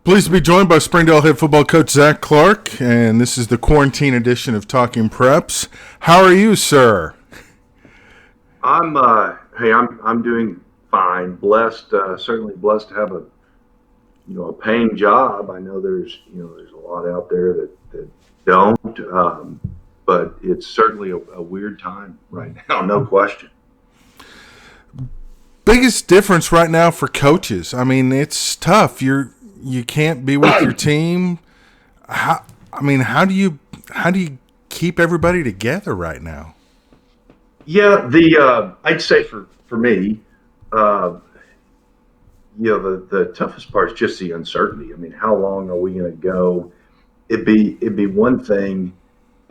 Pleased to be joined by Springdale head football coach Zach Clark, and this is the quarantine edition of Talking Preps. How are you, sir? I'm doing fine. Blessed, certainly blessed to have a paying job. I know there's a lot out there that don't, but it's certainly a weird time right now, no question. Biggest difference right now for coaches. I mean, it's tough. You can't be with your team. How do you keep everybody together right now? Yeah, I'd say for me, the toughest part is just the uncertainty. I mean, how long are we going to go? It'd be one thing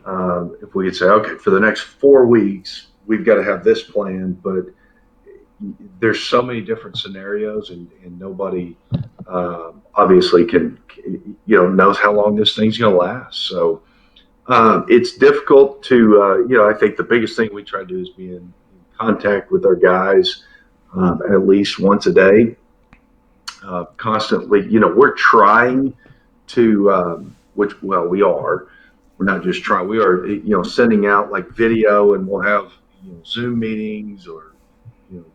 if we could say, okay, for the next 4 weeks, we've got to have this plan, but there's so many different scenarios, and nobody obviously can knows how long this thing's going to last. So it's difficult to I think the biggest thing we try to do is be in contact with our guys at least once a day, constantly. We're trying to we are. We're not just trying. We are sending out like video, and we'll have Zoom meetings or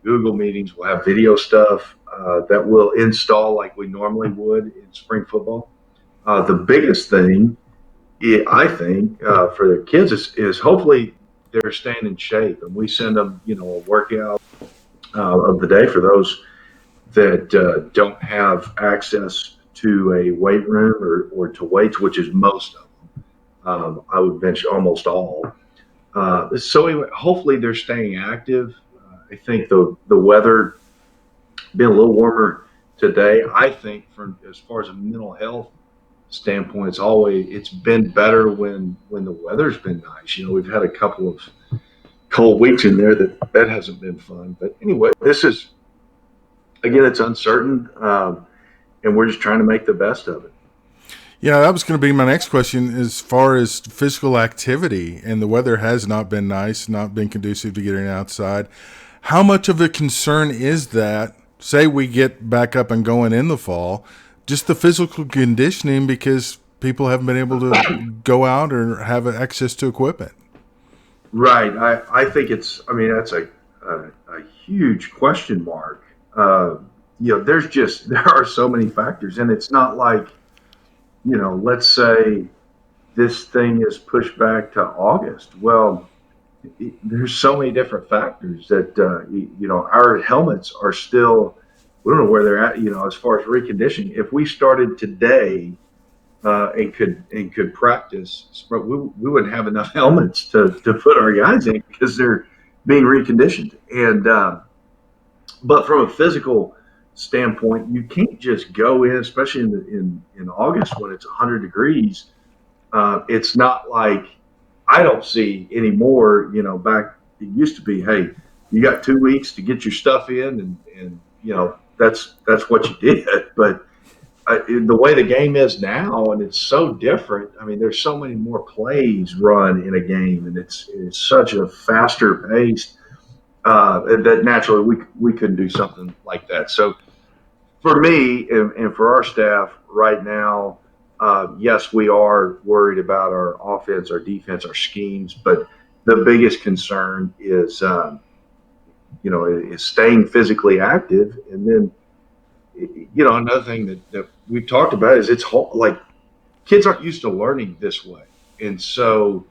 Google meetings. We'll have video stuff that we'll install like we normally would in spring football. The biggest thing, I think, for the kids is hopefully they're staying in shape, and we send them, a workout of the day for those that don't have access to a weight room or to weights, which is most of them. I would venture almost all. So anyway, hopefully they're staying active. I think the weather being a little warmer today, I think as far as a mental health standpoint, it's been better when the weather's been nice. We've had a couple of cold weeks in there that hasn't been fun. But anyway, this is, again, it's uncertain, and we're just trying to make the best of it. Yeah, that was going to be my next question as far as physical activity, and the weather has not been nice, not been conducive to getting outside. How much of a concern is that, say we get back up and going in the fall, just the physical conditioning because people haven't been able to go out or have access to equipment? Right. I think that's a huge question mark. There are so many factors, and it's not like, let's say this thing is pushed back to August. Well, there's so many different factors that our helmets are still, we don't know where they're at, as far as reconditioning. If we started today and could practice, we wouldn't have enough helmets to put our guys in because they're being reconditioned. And but from a physical standpoint, you can't just go in, especially in August when it's 100 degrees. It's not like, I don't see anymore, back it used to be, hey, you got 2 weeks to get your stuff in, and that's what you did. But the way the game is now, and it's so different. I mean, there's so many more plays run in a game, and it's such a faster pace that naturally we couldn't do something like that. So for me and for our staff right now, yes, we are worried about our offense, our defense, our schemes, but the biggest concern is staying physically active. And then another thing that we've talked about is like kids aren't used to learning this way, and so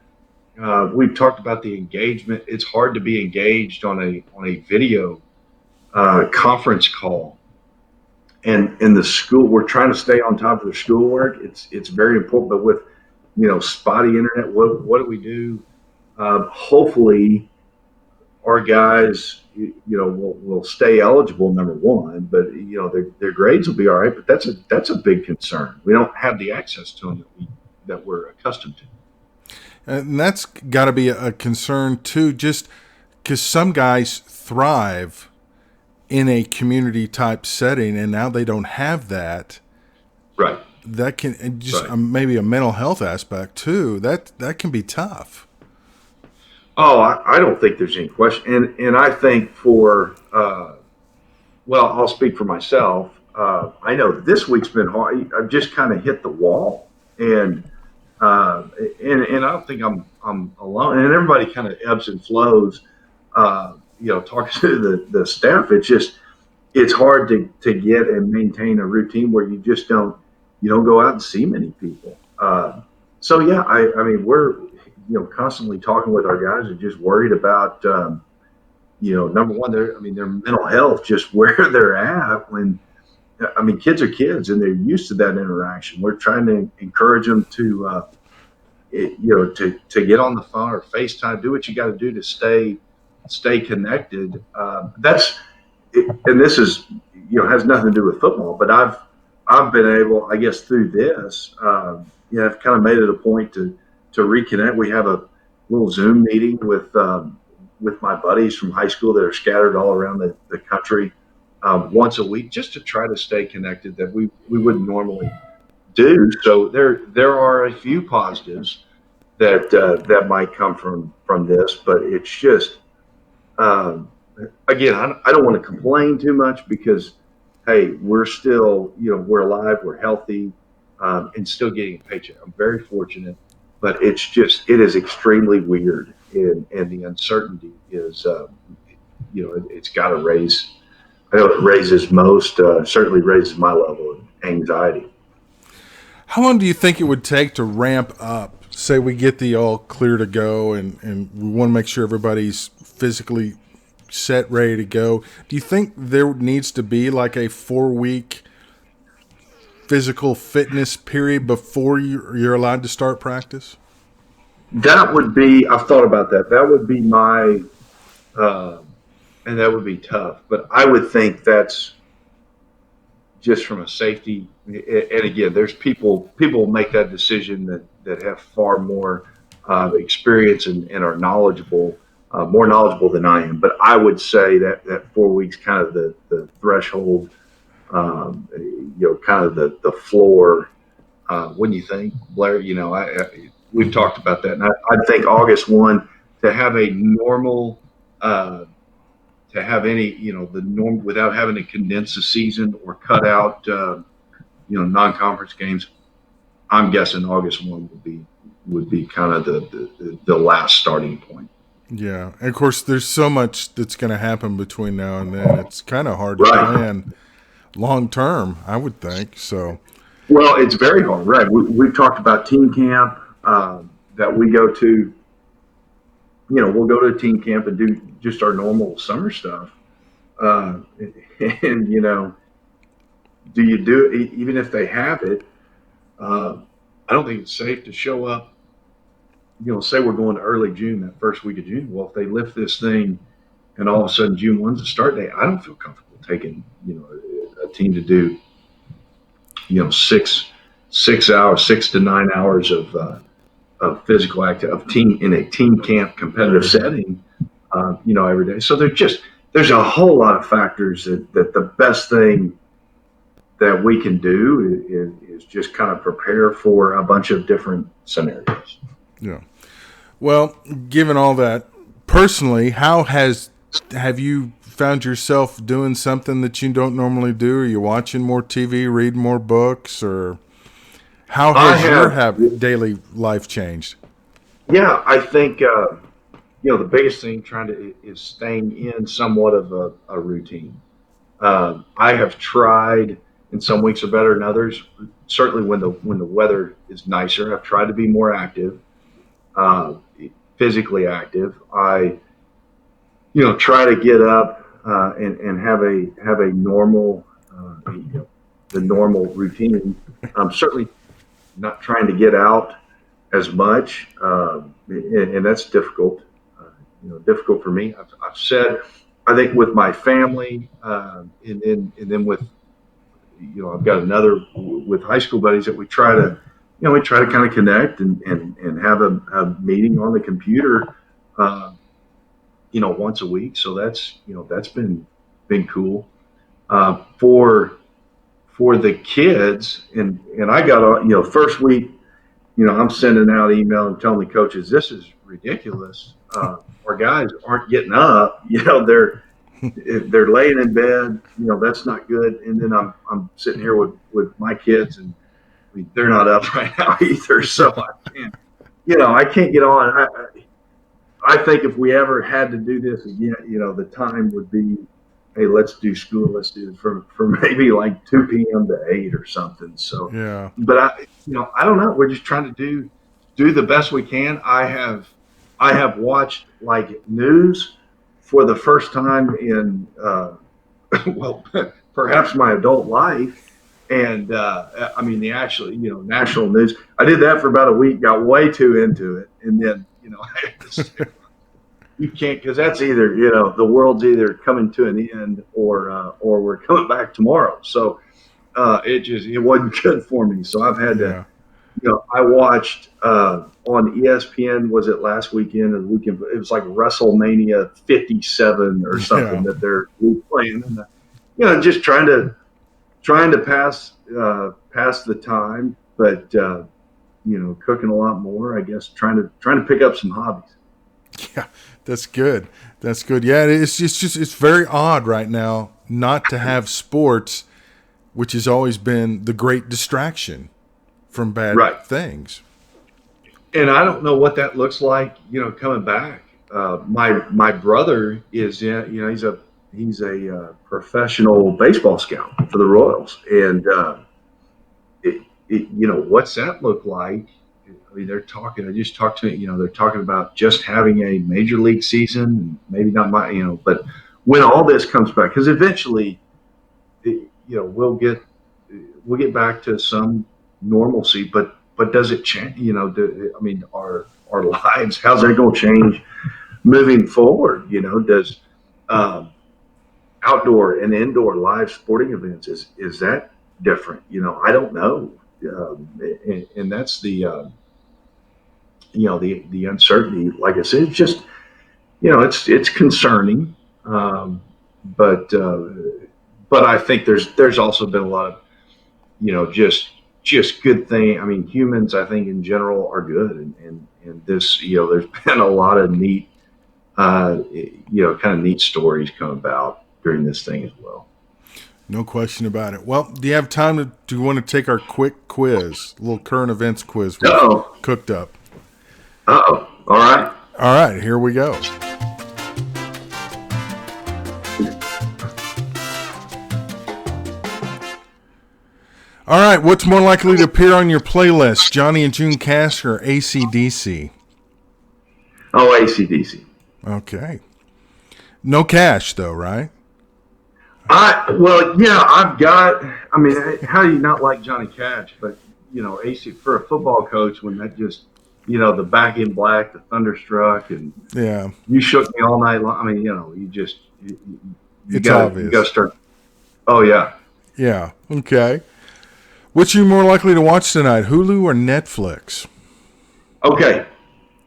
we've talked about the engagement. It's hard to be engaged on a video conference call. And in the school, we're trying to stay on top of their schoolwork. It's very important, but with spotty internet, what do we do? Hopefully, our guys will stay eligible, number one, but their grades will be all right. But that's a big concern. We don't have the access to them that we're accustomed to. And that's got to be a concern too, just because some guys thrive in a community type setting, and now they don't have that. Right. That can just maybe a mental health aspect too. That can be tough. Oh, I don't think there's any question, and I think I'll speak for myself. I know this week's been hard. I've just kind of hit the wall, and uh, and I don't think I'm alone. And everybody kind of ebbs and flows. Talking to the staff, it's hard to get and maintain a routine where you don't go out and see many people. So yeah, I mean we're constantly talking with our guys and just worried about number one, their mental health, just where they're at when I mean kids are kids and they're used to that interaction. We're trying to encourage them to get on the phone or FaceTime, do what you got to do to stay connected. And this is has nothing to do with football, but I've been able, I guess, through this, I've kind of made it a point to reconnect. We have a little Zoom meeting with my buddies from high school that are scattered all around the country once a week, just to try to stay connected that we wouldn't normally do. So there are a few positives that might come from this, but it's just um, again, I don't want to complain too much because, hey, we're still, we're alive, we're healthy, and still getting a paycheck. I'm very fortunate, but it is extremely weird, and the uncertainty is, it's got to raise. I know it raises certainly raises my level of anxiety. How long do you think it would take to ramp up? Say we get the all clear to go, and we want to make sure everybody's physically set, ready to go. Do you think there needs to be like a 4 week physical fitness period before you're allowed to start practice? That would be. I've thought about that. That would be my, uh, and that would be tough. But I would think that's just from a safety. And again, there's people make that decision that have far more experience and are knowledgeable, more knowledgeable than I am. But I would say that 4 weeks kind of the threshold, kind of the floor. When you think, Blair, we've talked about that, and I think August 1 to have a normal. To have any, the norm without having to condense the season or cut out, non-conference games. I'm guessing August 1 would be kind of the last starting point. Yeah, and of course, there's so much that's going to happen between now and then. It's kind of hard to Right. plan long term, I would think. So, Well, it's very hard. Right. We've talked about team camp that we go to. We'll go to a team camp and do just our normal summer stuff. Uh, and do you do it even if they have it? Uh, I don't think it's safe to show up. Say we're going to early June, that first week of June. Well, if they lift this thing and all of a sudden June 1's the start date, I don't feel comfortable taking a team to do 6 hours, 6 to 9 hours of physical activity of team in a team camp competitive setting. Every day. So there's a whole lot of factors that the best thing that we can do is just kind of prepare for a bunch of different scenarios. yeah. Well, given all that, personally, how have you found yourself doing something that you don't normally do? Are you watching more TV, reading more books, or how I has your have, daily life changed? yeah, I think the biggest thing trying to is staying in somewhat of a routine. I have tried, and some weeks are better than others. Certainly, when the weather is nicer, I've tried to be more active, uh, physically active. I try to get up and have a normal the normal routine. I'm certainly not trying to get out as much, and that's difficult. Difficult for me. I've said, I think with my family, and then with I've got another with high school buddies that we try to kind of connect and have a meeting on the computer, uh, once a week. So that's been cool for the kids. And I got first week, I'm sending out email and telling the coaches this is ridiculous. Our guys aren't getting up. if they're laying in bed, that's not good. And then I'm sitting here with my kids, and they're not up right now either. So I can't get on. I think if we ever had to do this again, the time would be, hey, let's do school. Let's do it for maybe like 2 p.m. to 8 or something. So, Yeah. but I don't know. We're just trying to do the best we can. I have watched like news for the first time in well, perhaps my adult life. And I mean, the actual, national news. I did that for about a week, got way too into it. And then, I had to say, you can't, because that's either, the world's either coming to an end or we're coming back tomorrow. So it wasn't good for me. So I've had to, Yeah. I watched on ESPN, was it last weekend or the weekend? It was like WrestleMania 57 or something Yeah. that they're playing. And, just trying to pass the time, but cooking a lot more. I guess trying to pick up some hobbies. Yeah. That's good. That's good. Yeah. It's very odd right now not to have sports, which has always been the great distraction from bad Right. things. And I don't know what that looks like, coming back. My brother is in, he's a professional baseball scout for the Royals, and what's that look like? I mean, they're talking. I just talked to they're talking about just having a major league season, maybe not but when all this comes back, because eventually, we'll get back to some normalcy, but does it change? I mean, our lives, how's that going to change moving forward? Does um, outdoor and indoor live sporting events is that different? I don't know, and that's the uncertainty. Like I said, it's just it's concerning, but I think there's also been a lot of just good thing. I mean, humans, I think in general are good, and this, there's been a lot of neat, kind of neat stories come about during this thing as well. No question about it. Well, do you have time to? Do you want to take our quick quiz, a little current events quiz we've Oh, cooked up? all right. All right, here we go. All right, what's more likely to appear on your playlist, Johnny and June Cash or AC/DC? Oh, ACDC. Okay. No Cash, though, right? Well, yeah, I've got. I mean, how do you not like Johnny Cash? But AC for a football coach, when that just, the Back in Black, the Thunderstruck, and Yeah, You Shook Me All Night Long. I mean, you just you it's got you got to obvious. start. Oh yeah. Yeah, okay. Which are you more likely to watch tonight, Hulu or Netflix? Okay,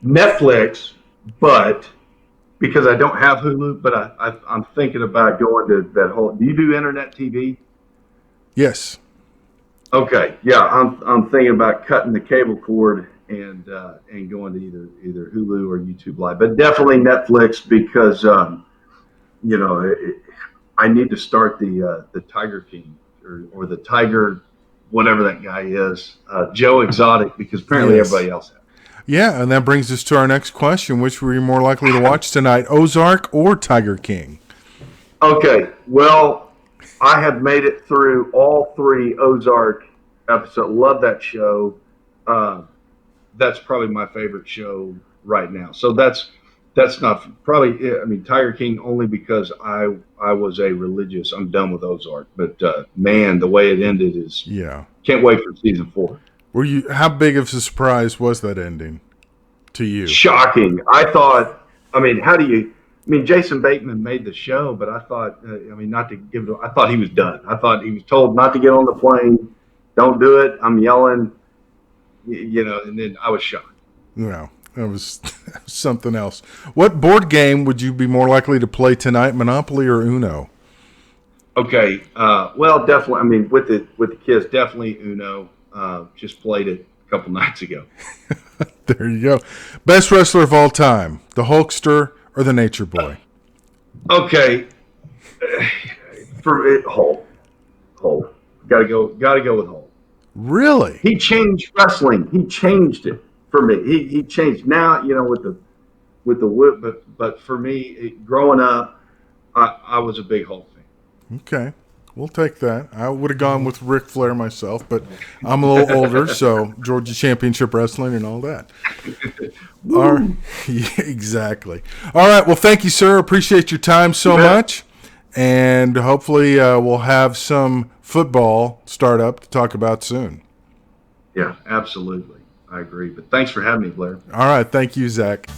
Netflix, but because I don't have Hulu, but I'm thinking about going to that whole. Do you do internet TV? Yes. Okay, yeah, I'm thinking about cutting the cable cord and going to either Hulu or YouTube Live, but definitely Netflix because you know it, I need to start the Tiger King or the Tiger whatever that guy is, Joe Exotic, because apparently Yes. everybody else has. Yeah, and that brings us to our next question. Which were you more likely to watch tonight, Ozark or Tiger King? Okay, well, I have made it through all three Ozark episodes. Love that show. Uh, that's probably my favorite show right now. So that's not probably. I mean, Tiger King only because I was a religious. I'm done with Ozark, but man, the way it ended is Yeah. can't wait for season 4. Were you? How big of a surprise was that ending to you? Shocking. I thought. I mean, how do you? I mean, Jason Bateman made the show, but I thought. I mean, not to give it. I thought he was done. I thought he was told not to get on the plane. Don't do it. I'm yelling. And then I was shocked. No, that was something else. What board game would you be more likely to play tonight, Monopoly or Uno? Okay. Well, definitely. I mean, with the kids, definitely Uno. Just played it a couple nights ago. There you go. Best wrestler of all time, the Hulkster or the Nature Boy? Okay. For it, Hulk. Got to go with Hulk. Really? He changed wrestling. He changed it for me. He changed. Now with the wood, but for me, growing up, I was a big Hulk fan. Okay. We'll take that. I would have gone with Ric Flair myself, but I'm a little older, so Georgia Championship Wrestling and all that. All right. Woo! Yeah, exactly. All right. Well, thank you, sir. Appreciate your time so much. And hopefully we'll have some football start up to talk about soon. Yeah, absolutely. I agree. But thanks for having me, Blair. All right. Thank you, Zach.